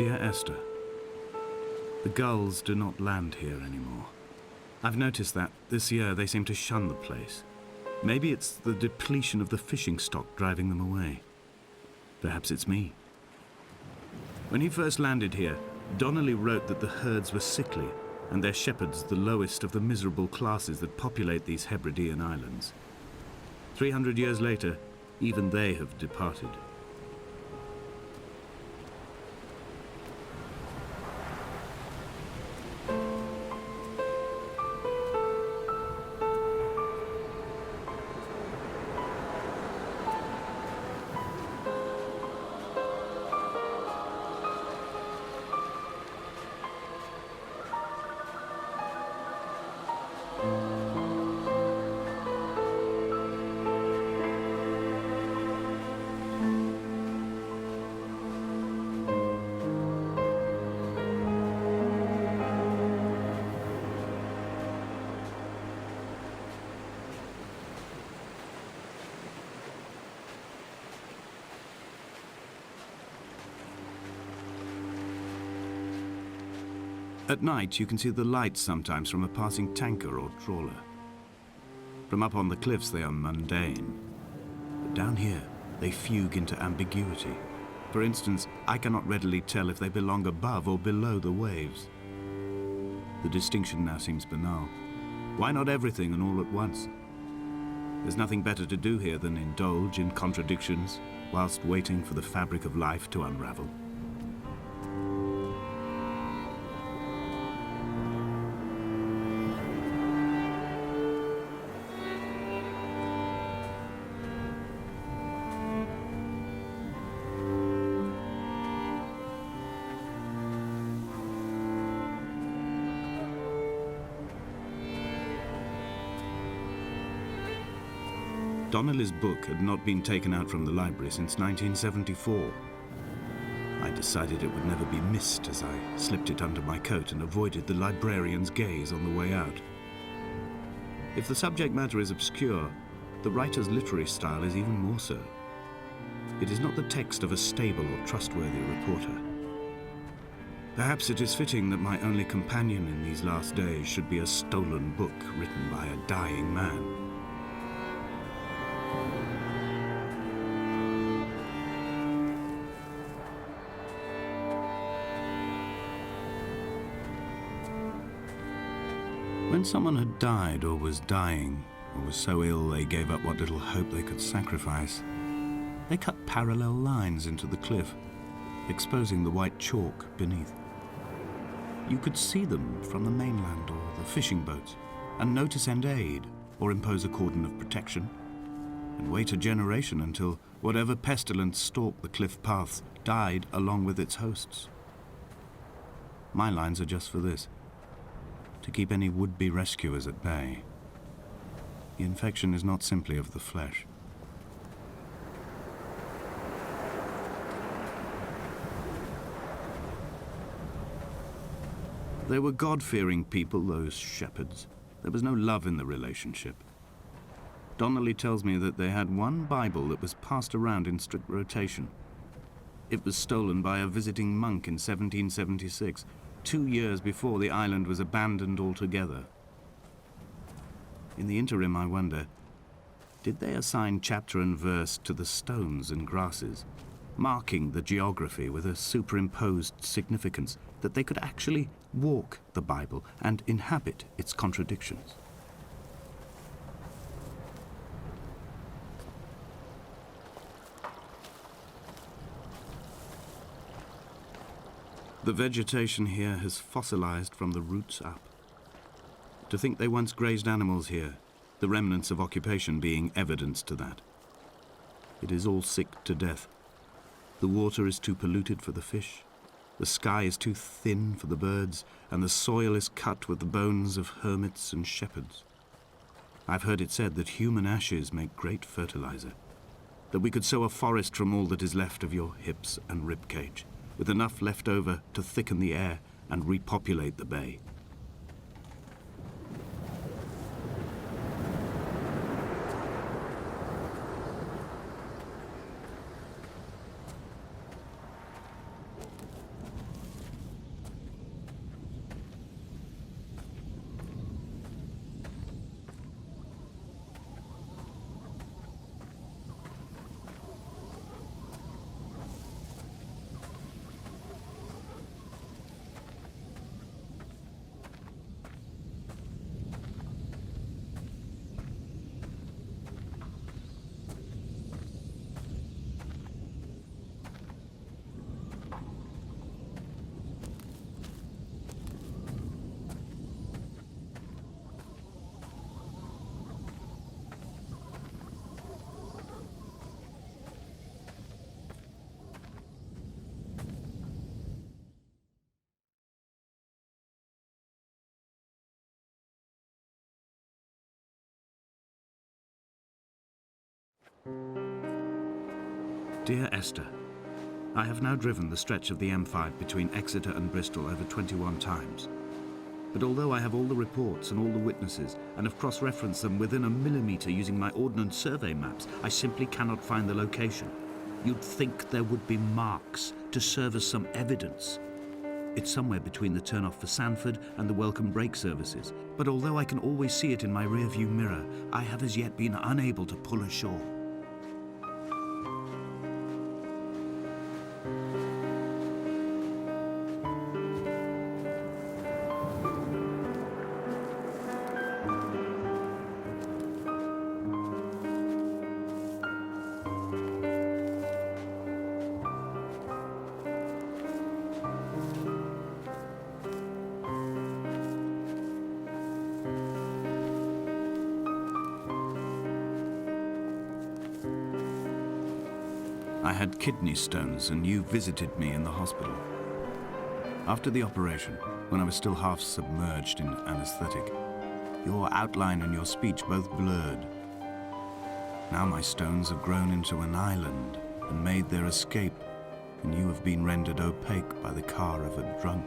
Dear Esther, the gulls do not land here anymore. I've noticed that this year they seem to shun the place. Maybe it's the depletion of the fishing stock driving them away. Perhaps it's me. When he first landed here, Donnelly wrote that the herds were sickly and their shepherds the lowest of the miserable classes that populate these Hebridean islands. 300 years later, even they have departed. At night, you can see the lights sometimes from a passing tanker or trawler. From up on the cliffs, they are mundane. But down here, they fugue into ambiguity. For instance, I cannot readily tell if they belong above or below the waves. The distinction now seems banal. Why not everything and all at once? There's nothing better to do here than indulge in contradictions whilst waiting for the fabric of life to unravel. Donnelly's book had not been taken out from the library since 1974. I decided it would never be missed as I slipped it under my coat and avoided the librarian's gaze on the way out. If the subject matter is obscure, the writer's literary style is even more so. It is not the text of a stable or trustworthy reporter. Perhaps it is fitting that my only companion in these last days should be a stolen book written by a dying man. When someone had died or was dying, or was so ill they gave up what little hope they could sacrifice, they cut parallel lines into the cliff, exposing the white chalk beneath. You could see them from the mainland or the fishing boats, and know to send aid or impose a cordon of protection, and wait a generation until whatever pestilence stalked the cliff paths died along with its hosts. My lines are just for this: to keep any would-be rescuers at bay. The infection is not simply of the flesh. They were God-fearing people, those shepherds. There was no love in the relationship. Donnelly tells me that they had one Bible that was passed around in strict rotation. It was stolen by a visiting monk in 1776, 2 years before the island was abandoned altogether. In the interim, I wonder, did they assign chapter and verse to the stones and grasses, marking the geography with a superimposed significance that they could actually walk the Bible and inhabit its contradictions? The vegetation here has fossilized from the roots up. To think they once grazed animals here, the remnants of occupation being evidence to that. It is all sick to death. The water is too polluted for the fish, the sky is too thin for the birds, and the soil is cut with the bones of hermits and shepherds. I've heard it said that human ashes make great fertilizer, that we could sow a forest from all that is left of your hips and rib cage, with enough left over to thicken the air and repopulate the bay. Dear Esther, I have now driven the stretch of the M5 between Exeter and Bristol over 21 times. But although I have all the reports and all the witnesses and have cross-referenced them within a millimetre using my Ordnance Survey maps, I simply cannot find the location. You'd think there would be marks to serve as some evidence. It's somewhere between the turn-off for Sanford and the welcome brake services. But although I can always see it in my rear-view mirror, I have as yet been unable to pull ashore. I had kidney stones and you visited me in the hospital. After the operation, when I was still half submerged in anesthetic, your outline and your speech both blurred. Now my stones have grown into an island and made their escape, and you have been rendered opaque by the car of a drunk.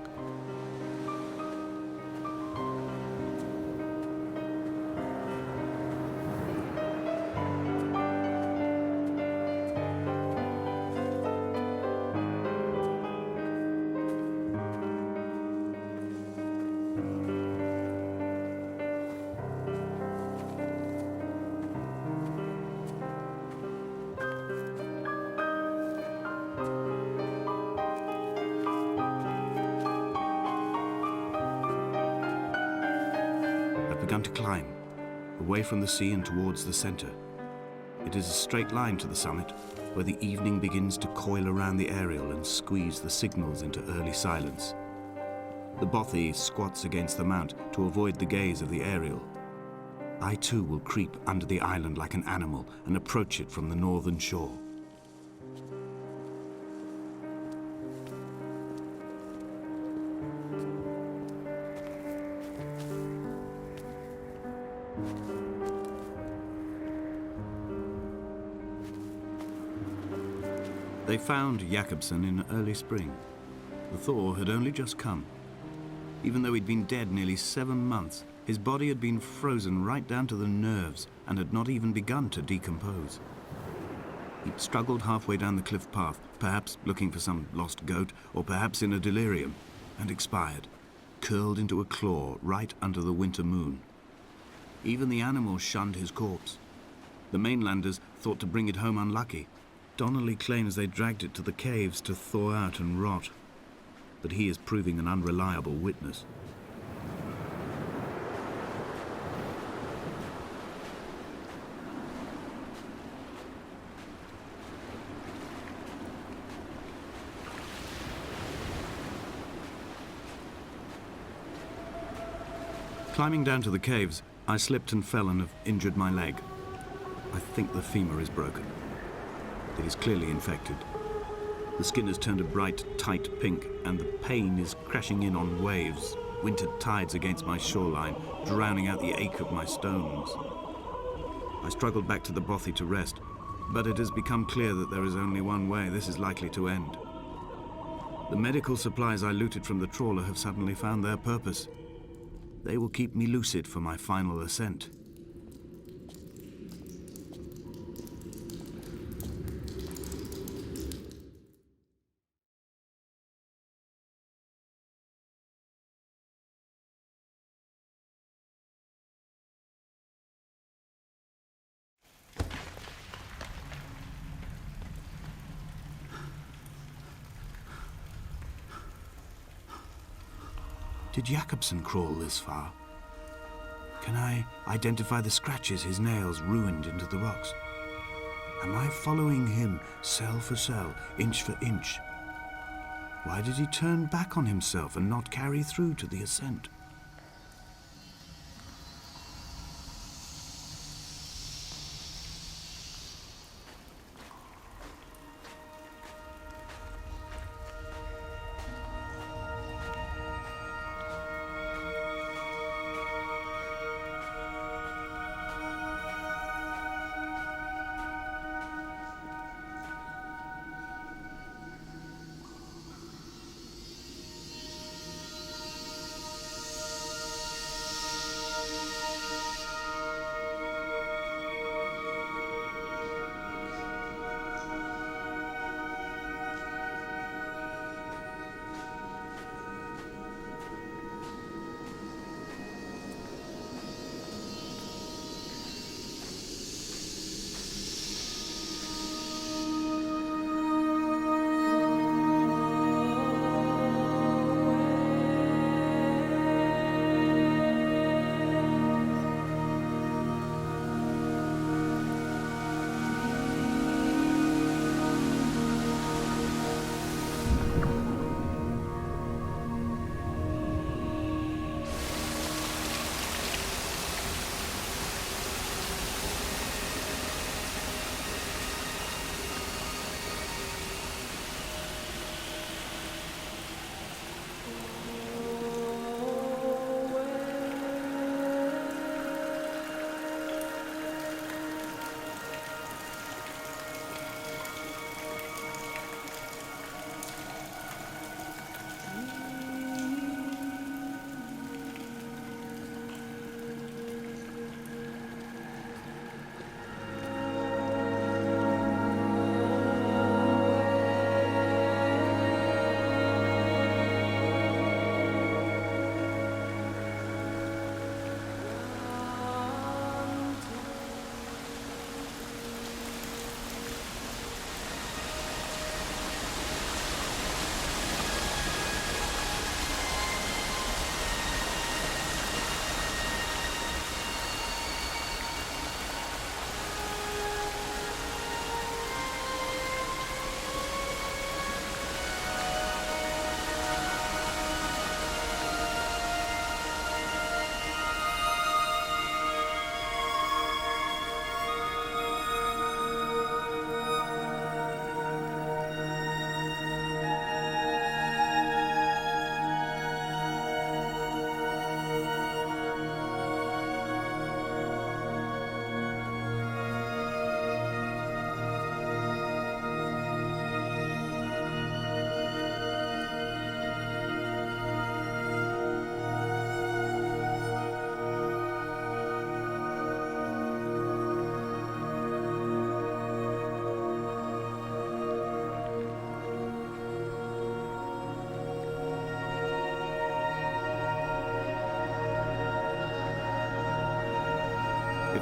Begun to climb, away from the sea and towards the center. It is a straight line to the summit, where the evening begins to coil around the aerial and squeeze the signals into early silence. The bothy squats against the mount to avoid the gaze of the aerial. I too will creep under the island like an animal and approach it from the northern shore. They found Jakobsen in early spring. The thaw had only just come. Even though he'd been dead nearly 7 months, his body had been frozen right down to the nerves and had not even begun to decompose. He'd struggled halfway down the cliff path, perhaps looking for some lost goat, or perhaps in a delirium, and expired, curled into a claw right under the winter moon. Even the animals shunned his corpse. The mainlanders thought to bring it home unlucky. Donnelly claims they dragged it to the caves to thaw out and rot, but he is proving an unreliable witness. Climbing down to the caves, I slipped and fell and have injured my leg. I think the femur is broken. It is clearly infected. The skin has turned a bright, tight pink, and the pain is crashing in on waves, winter tides against my shoreline, drowning out the ache of my stones. I struggled back to the bothy to rest, but it has become clear that there is only one way this is likely to end. The medical supplies I looted from the trawler have suddenly found their purpose. They will keep me lucid for my final ascent. Did Jakobsen crawl this far? Can I identify the scratches his nails ruined into the rocks? Am I following him cell for cell, inch for inch? Why did he turn back on himself and not carry through to the ascent?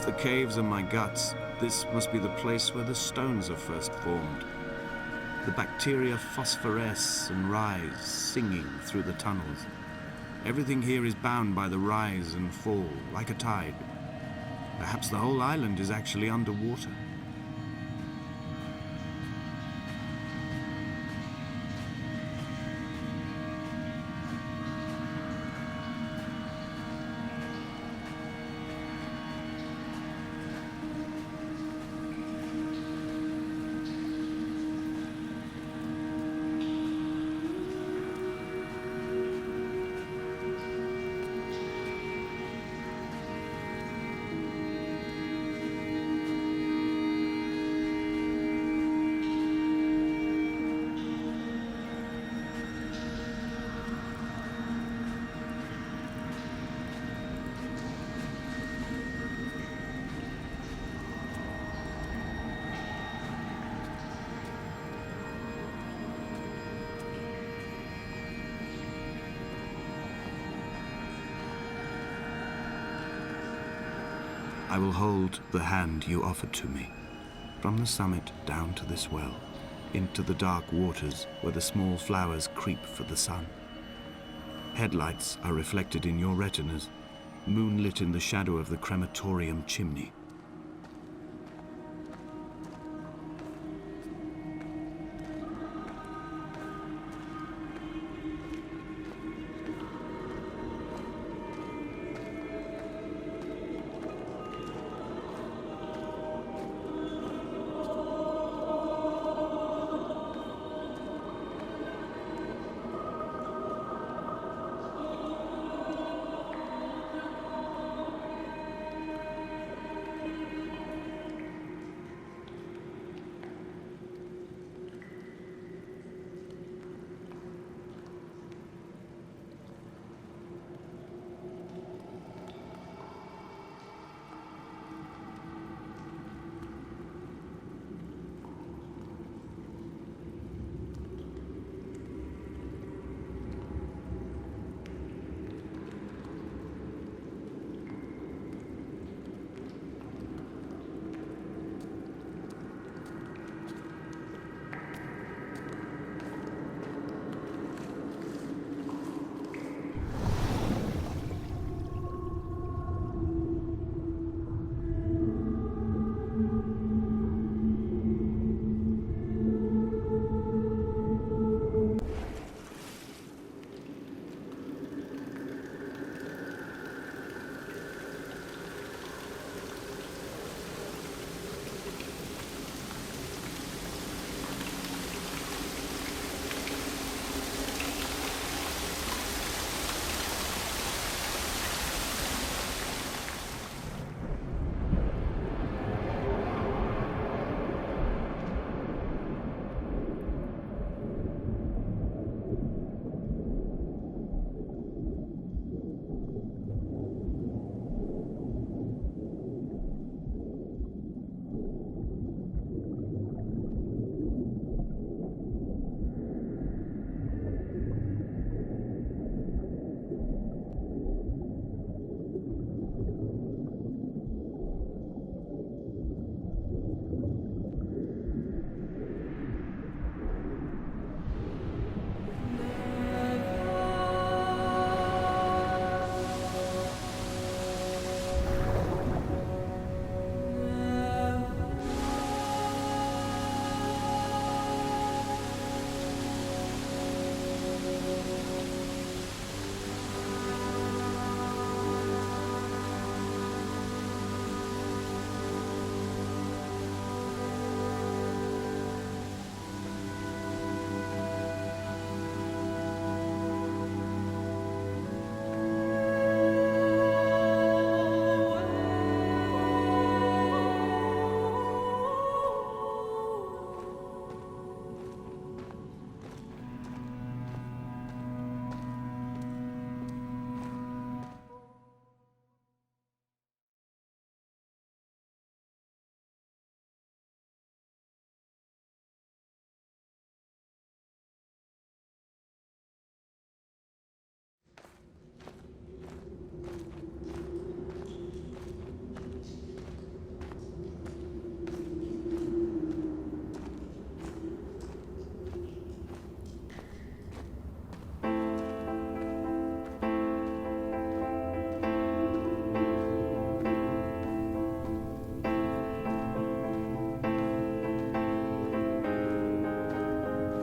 If the caves are my guts, this must be the place where the stones are first formed. The bacteria phosphoresce and rise, singing through the tunnels. Everything here is bound by the rise and fall, like a tide. Perhaps the whole island is actually underwater. I will hold the hand you offered to me, from the summit down to this well, into the dark waters where the small flowers creep for the sun. Headlights are reflected in your retinas, moonlit in the shadow of the crematorium chimney.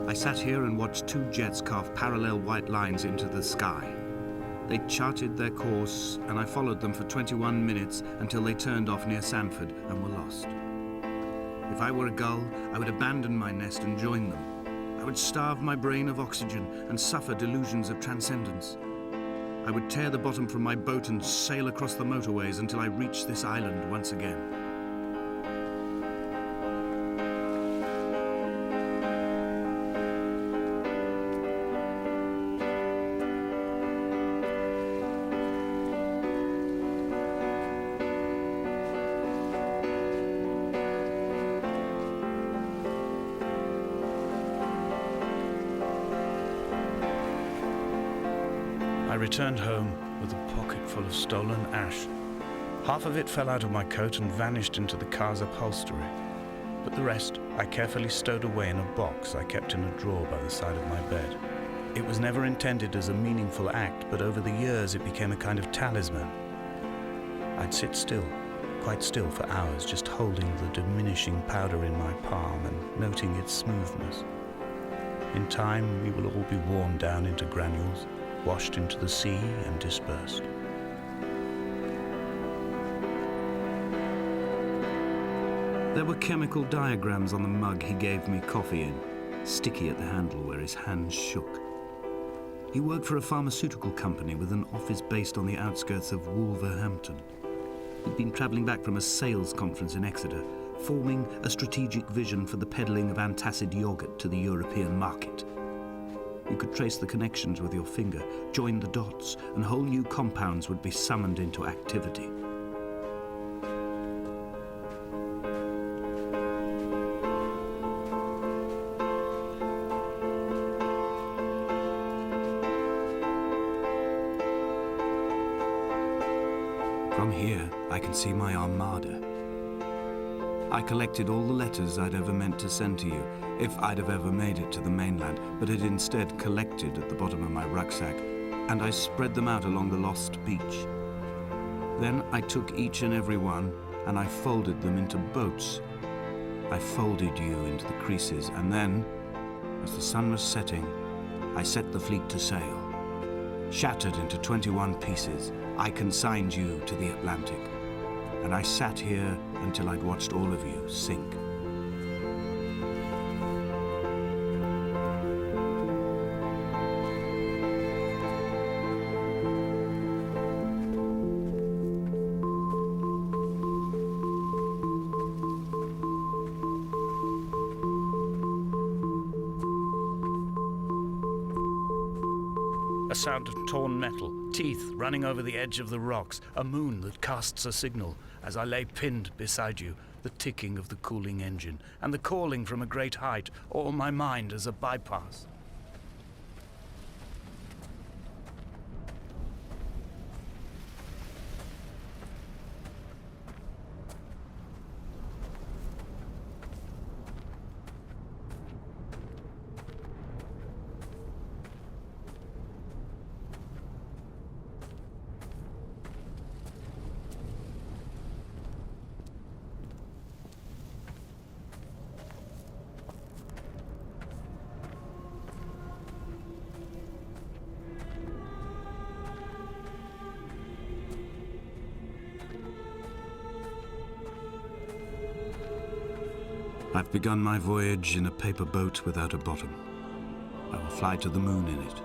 I sat here and watched two jets carve parallel white lines into the sky. They charted their course, and I followed them for 21 minutes until they turned off near Sanford and were lost. If I were a gull, I would abandon my nest and join them. I would starve my brain of oxygen and suffer delusions of transcendence. I would tear the bottom from my boat and sail across the motorways until I reached this island once again. I returned home with a pocket full of stolen ash. Half of it fell out of my coat and vanished into the car's upholstery, but the rest I carefully stowed away in a box I kept in a drawer by the side of my bed. It was never intended as a meaningful act, but over the years it became a kind of talisman. I'd sit still, quite still for hours, just holding the diminishing powder in my palm and noting its smoothness. In time, we will all be worn down into granules, washed into the sea and dispersed. There were chemical diagrams on the mug he gave me coffee in, sticky at the handle where his hands shook. He worked for a pharmaceutical company with an office based on the outskirts of Wolverhampton. He'd been travelling back from a sales conference in Exeter, forming a strategic vision for the peddling of antacid yogurt to the European market. You could trace the connections with your finger, join the dots, and whole new compounds would be summoned into activity. From here, I can see my armada. I collected all the letters I'd ever meant to send to you, if I'd have ever made it to the mainland, but had instead collected at the bottom of my rucksack, and I spread them out along the lost beach. Then I took each and every one, and I folded them into boats. I folded you into the creases, and then, as the sun was setting, I set the fleet to sail. Shattered into 21 pieces, I consigned you to the Atlantic, and I sat here until I'd watched all of you sink. A sound of torn metal, teeth running over the edge of the rocks, a moon that casts a signal as I lay pinned beside you, the ticking of the cooling engine, and the calling from a great height, all my mind as a bypass. I've begun my voyage in a paper boat without a bottom. I will fly to the moon in it.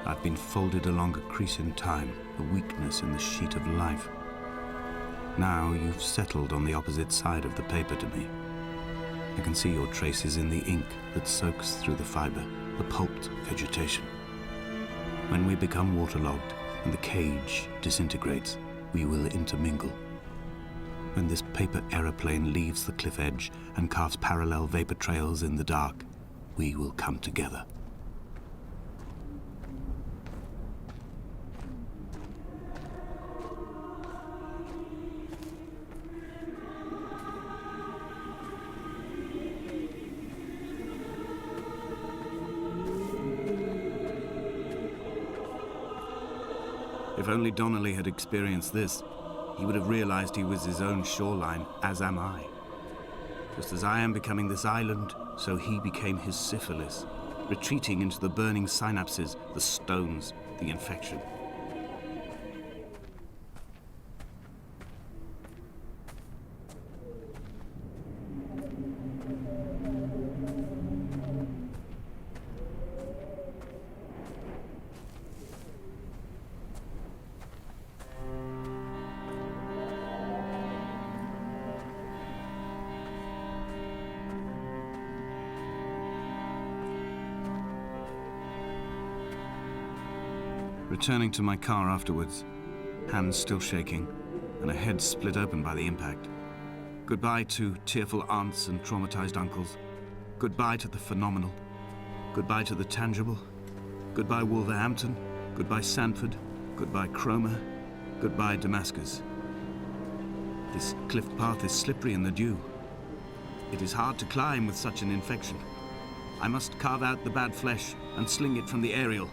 I've been folded along a crease in time, a weakness in the sheet of life. Now you've settled on the opposite side of the paper to me. I can see your traces in the ink that soaks through the fiber, the pulped vegetation. When we become waterlogged and the cage disintegrates, we will intermingle. When this paper aeroplane leaves the cliff edge and carves parallel vapor trails in the dark, we will come together. If only Donnelly had experienced this, he would have realized he was his own shoreline, as am I. Just as I am becoming this island, so he became his syphilis, retreating into the burning synapses, the stones, the infection. Returning to my car afterwards, hands still shaking, and a head split open by the impact. Goodbye to tearful aunts and traumatized uncles. Goodbye to the phenomenal. Goodbye to the tangible. Goodbye Wolverhampton. Goodbye Sanford. Goodbye Cromer. Goodbye Damascus. This cliff path is slippery in the dew. It is hard to climb with such an infection. I must carve out the bad flesh and sling it from the aerial.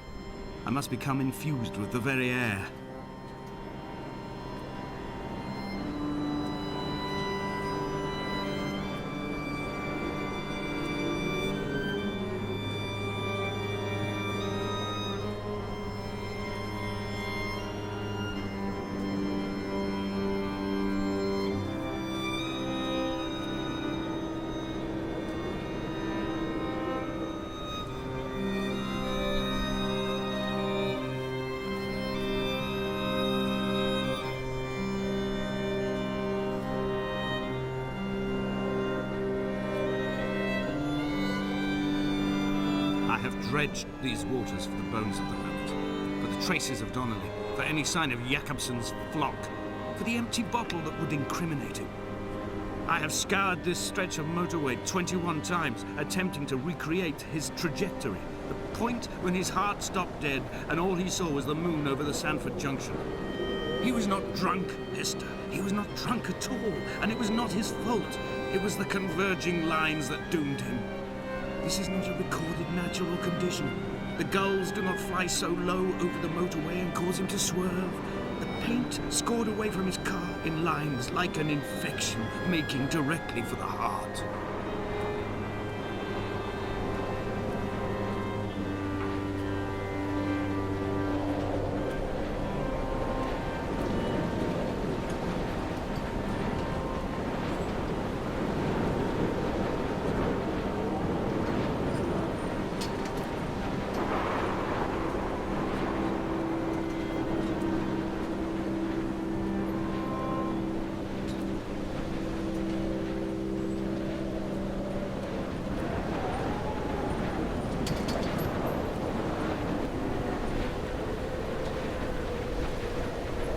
I must become infused with the very air. I have dredged these waters for the bones of the hermit, for the traces of Donnelly, for any sign of Jakobsen's flock, for the empty bottle that would incriminate him. I have scoured this stretch of motorway 21 times, attempting to recreate his trajectory, the point when his heart stopped dead and all he saw was the moon over the Sanford Junction. He was not drunk, Esther. He was not drunk at all, and it was not his fault. It was the converging lines that doomed him. This is not a recorded natural condition. The gulls do not fly so low over the motorway and cause him to swerve. The paint scored away from his car in lines like an infection, making directly for the heart.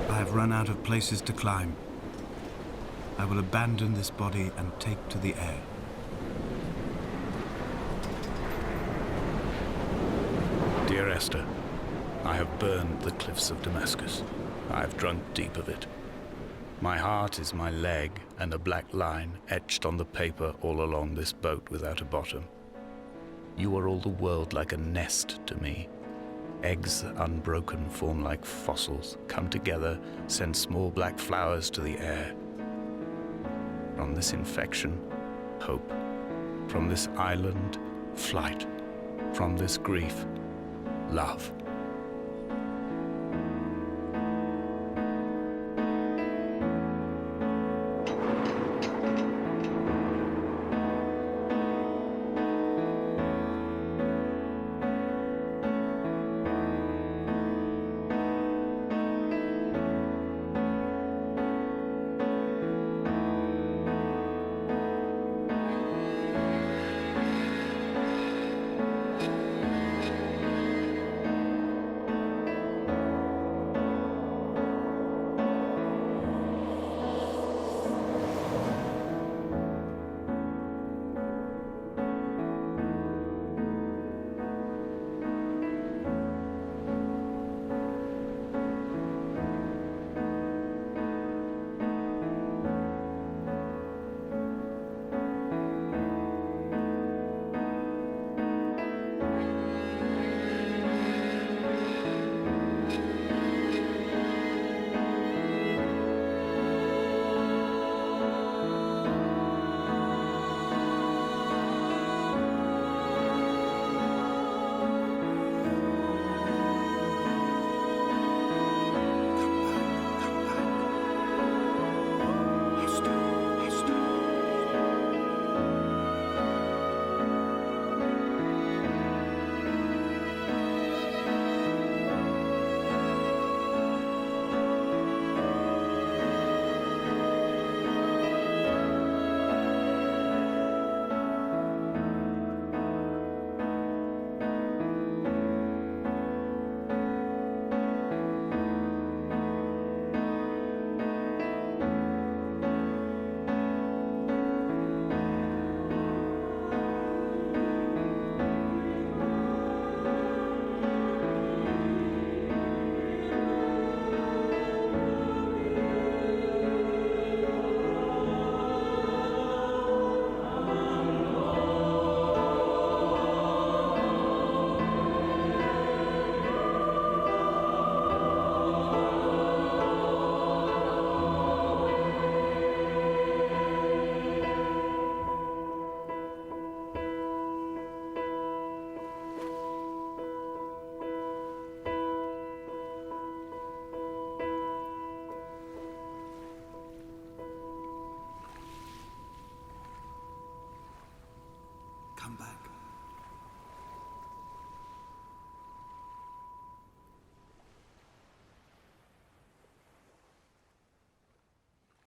I have run out of places to climb. I will abandon this body and take to the air. Dear Esther, I have burned the cliffs of Damascus. I have drunk deep of it. My heart is my leg and a black line etched on the paper all along this boat without a bottom. You are all the world like a nest to me. Eggs unbroken form like fossils, come together, send small black flowers to the air. From this infection, hope. From this island, flight. From this grief, love.